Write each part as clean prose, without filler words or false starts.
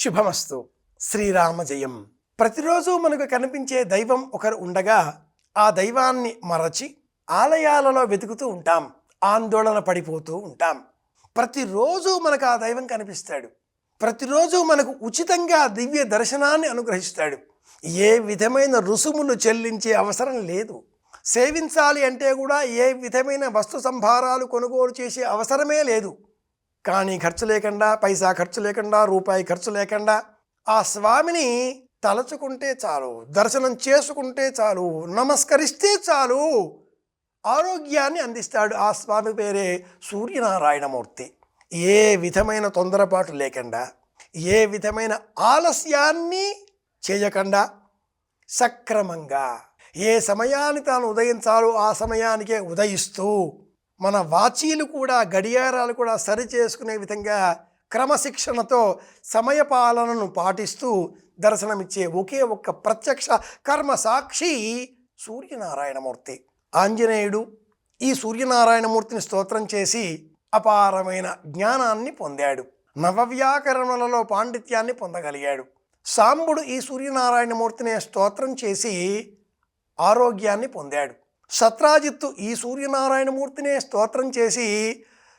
శుభమస్తు. శ్రీరామ జయం. ప్రతిరోజు మనకు కనిపించే దైవం ఒకరు ఉండగా ఆ దైవాన్ని మరచి ఆలయాలలో వెతుకుతూ ఉంటాం, ఆందోళన పడిపోతూ ఉంటాం. ప్రతిరోజు మనకు ఆ దైవం కనిపిస్తాడు. ప్రతిరోజు మనకు ఉచితంగా దివ్య దర్శనాన్ని అనుగ్రహిస్తాడు. ఏ విధమైన రుసుములు చెల్లించే అవసరం లేదు. సేవించాలి అంటే కూడా ఏ విధమైన వస్తు సంభారాలు కొనుగోలు చేసే అవసరమే లేదు. కానీ ఖర్చు లేకుండా, పైసా ఖర్చు లేకుండా, రూపాయి ఖర్చు లేకుండా ఆ స్వామిని తలచుకుంటే చాలు, దర్శనం చేసుకుంటే చాలు, నమస్కరిస్తే చాలు, ఆరోగ్యాన్ని అందిస్తాడు. ఆ స్వామి పేరే సూర్యనారాయణమూర్తి. ఏ విధమైన తొందరపాటు లేకుండా, ఏ విధమైన ఆలస్యాన్ని చేయకుండా సక్రమంగా ఏ సమయాన్ని తాను ఉదయించాలో ఆ సమయానికే ఉదయిస్తూ మన వాచీలు కూడా, గడియారాలు కూడా సరి చేసుకునే విధంగా క్రమశిక్షణతో సమయపాలనను పాటిస్తూ దర్శనమిచ్చే ఒకే ఒక్క ప్రత్యక్ష కర్మ సాక్షి సూర్యనారాయణమూర్తి. ఆంజనేయుడు ఈ సూర్యనారాయణమూర్తిని స్తోత్రం చేసి అపారమైన జ్ఞానాన్ని పొందాడు. నవవ్యాకరణలలో పాండిత్యాన్ని పొందగలిగాడు. సాంబుడు ఈ సూర్యనారాయణమూర్తిని స్తోత్రం చేసి ఆరోగ్యాన్ని పొందాడు. సత్రాజిత్తు ఈ సూర్యనారాయణమూర్తినే స్తోత్రం చేసి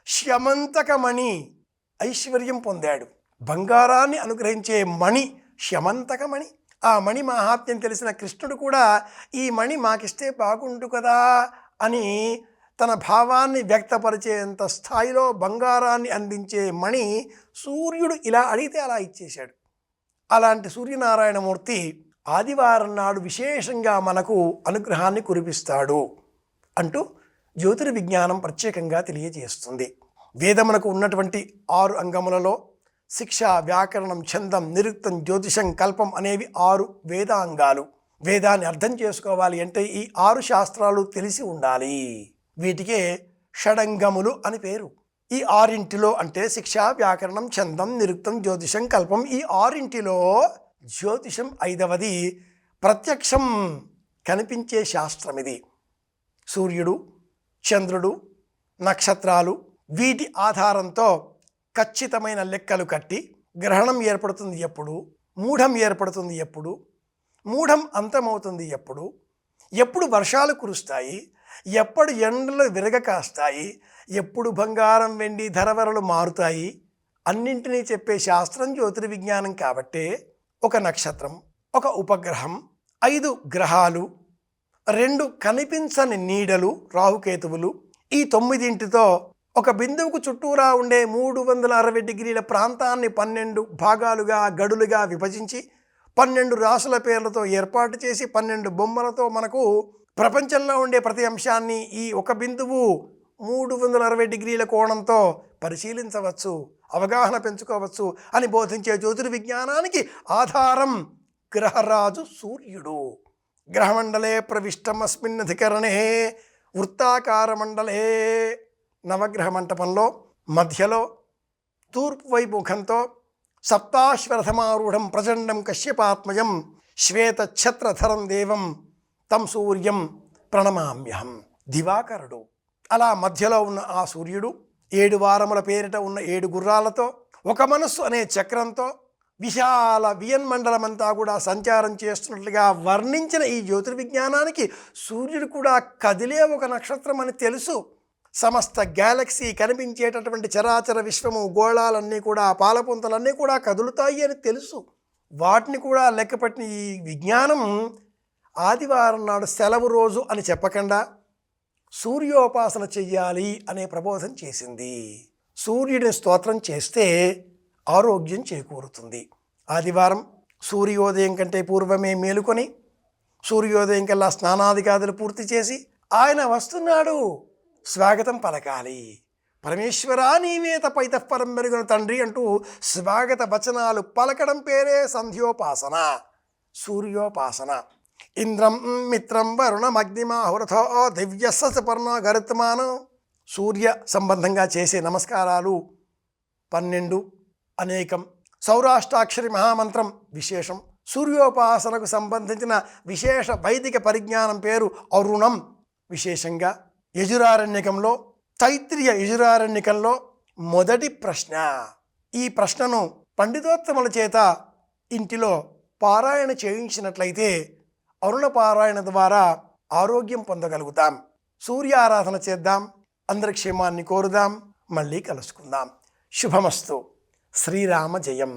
శమంతకమణి ఐశ్వర్యం పొందాడు. బంగారాన్ని అనుగ్రహించే మణి శమంతకమణి. ఆ మణి మహాత్మ్యం తెలిసిన కృష్ణుడు కూడా ఈ మణి మాకిస్తే బాగుండు కదా అని తన భావాన్ని వ్యక్తపరిచేంత స్థాయిలో బంగారాన్ని అందించే మణి సూర్యుడు ఇలా అడిగితే అలా ఇచ్చేశాడు. అలాంటి సూర్యనారాయణమూర్తి ఆదివారం నాడు విశేషంగా మనకు అనుగ్రహాన్ని కురిపిస్తాడు అంటూ జ్యోతిర్విజ్ఞానం ప్రత్యేకంగా తెలియజేస్తుంది. వేదమునకు ఉన్నటువంటి 6 అంగములలో శిక్ష, వ్యాకరణం, ఛందం, నిరుక్తం, జ్యోతిషం, కల్పం అనేవి 6 వేదాంగాలు. వేదాన్ని అర్థం చేసుకోవాలి అంటే ఈ 6 శాస్త్రాలు తెలిసి ఉండాలి. వీటికే షడంగములు అని పేరు. ఈ 6 అంటే శిక్ష, వ్యాకరణం, ఛందం, నిరుక్తం, జ్యోతిషం, కల్పం. ఈ 6 జ్యోతిషం 5వది ప్రత్యక్షం కనిపించే శాస్త్రం. ఇది సూర్యుడు, చంద్రుడు, నక్షత్రాలు వీటి ఆధారంతో ఖచ్చితమైన లెక్కలు కట్టి గ్రహణం ఏర్పడుతుంది ఎప్పుడు, మూఢం ఏర్పడుతుంది ఎప్పుడు, మూఢం అంతమవుతుంది ఎప్పుడు, ఎప్పుడు వర్షాలు కురుస్తాయి, ఎప్పుడు ఎండలు విరగకాస్తాయి, ఎప్పుడు బంగారం, వెండి ధరవరలు మారుతాయి, అన్నింటినీ చెప్పే శాస్త్రం జ్యోతిర్విజ్ఞానం. కాబట్టే ఒక నక్షత్రం, ఒక ఉపగ్రహం, 5 గ్రహాలు, 2 కనిపించని నీడలు రాహుకేతువులు, ఈ 9తో ఒక బిందువుకు చుట్టూరా ఉండే 360 డిగ్రీల ప్రాంతాన్ని 12 భాగాలుగా, గడులుగా విభజించి 12 రాసుల పేర్లతో ఏర్పాటు చేసి 12 బొమ్మలతో మనకు ప్రపంచంలో ఉండే ప్రతి అంశాన్ని ఈ ఒక బిందువు 360 డిగ్రీల కోణంతో పరిశీలించవచ్చు, అవగాహన పెంచుకోవచ్చు అని బోధించే జ్యోతిర్విజ్ఞానానికి ఆధారం గ్రహరాజు సూర్యుడు. గ్రహమండలే ప్రవిష్టమస్మిన్నధికరణే వృత్తాకార మండలే. నవగ్రహ మంటపంలో మధ్యలో తూర్పు వైపు ముఖంతో సప్తాశ్వరథమారూఢం ప్రచండం కశ్యపాత్మజం శ్వేతఛత్రధరం దేవం తం సూర్యం ప్రణమామ్యహం. దివాకరుడు. అలా మధ్యలో ఉన్న ఆ సూర్యుడు 7 వారముల పేరిట ఉన్న 7 గుర్రాలతో, ఒక మనస్సు అనే చక్రంతో విశాల వియన్మండలమంతా కూడా సంచారం చేస్తున్నట్లుగా వర్ణించిన ఈ జ్యోతిర్విజ్ఞానానికి సూర్యుడు కూడా కదిలే ఒక నక్షత్రం అని తెలుసు. సమస్త గ్యాలక్సీ కనిపించేటటువంటి చరాచర విశ్వము, గోళాలన్నీ కూడా, పాలపుంతలన్నీ కూడా కదులుతాయి అని తెలుసు. వాటిని కూడా లెక్కపట్టిన ఈ విజ్ఞానం ఆదివారం నాడు సెలవు రోజు అని చెప్పకుండా సూర్యోపాసన చెయ్యాలి అనే ప్రబోధం చేసింది. సూర్యుడిని స్తోత్రం చేస్తే ఆరోగ్యం చేకూరుతుంది. ఆదివారం సూర్యోదయం కంటే పూర్వమే మేలుకొని సూర్యోదయం కల్లా స్నానాదికాదులు పూర్తి చేసి ఆయన వస్తున్నాడు స్వాగతం పలకాలి. పరమేశ్వరా నీవే తపైతఃపరం మెరుగున తండ్రి అంటూ స్వాగత వచనాలు పలకడం పేరే సంధ్యోపాసన, సూర్యోపాసన. ఇంద్రం మిత్రం వరుణం అగ్నిమాహురథో దివ్యసపర్ణ గరుత్మానం. సూర్య సంబంధంగా చేసే నమస్కారాలు 12 అనేకం. సౌరాష్టాక్షరి మహామంత్రం విశేషం. సూర్యోపాసనకు సంబంధించిన విశేష వైదిక పరిజ్ఞానం పేరు అరుణం. విశేషంగా యజురారణ్యకంలో, తైత్రీయ యజురారణ్యకంలో మొదటి ప్రశ్న. ఈ ప్రశ్నను పండితోత్తముల చేత ఇంటిలో పారాయణ చేయించినట్లయితే అరుణ పారాయణ ద్వారా ఆరోగ్యం పొందగలుగుతాం. సూర్య ఆరాధన చేద్దాం. అందరి క్షేమాన్ని కోరుదాం. మళ్ళీ కలుసుకుందాం. శుభమస్తు. శ్రీరామ జయం.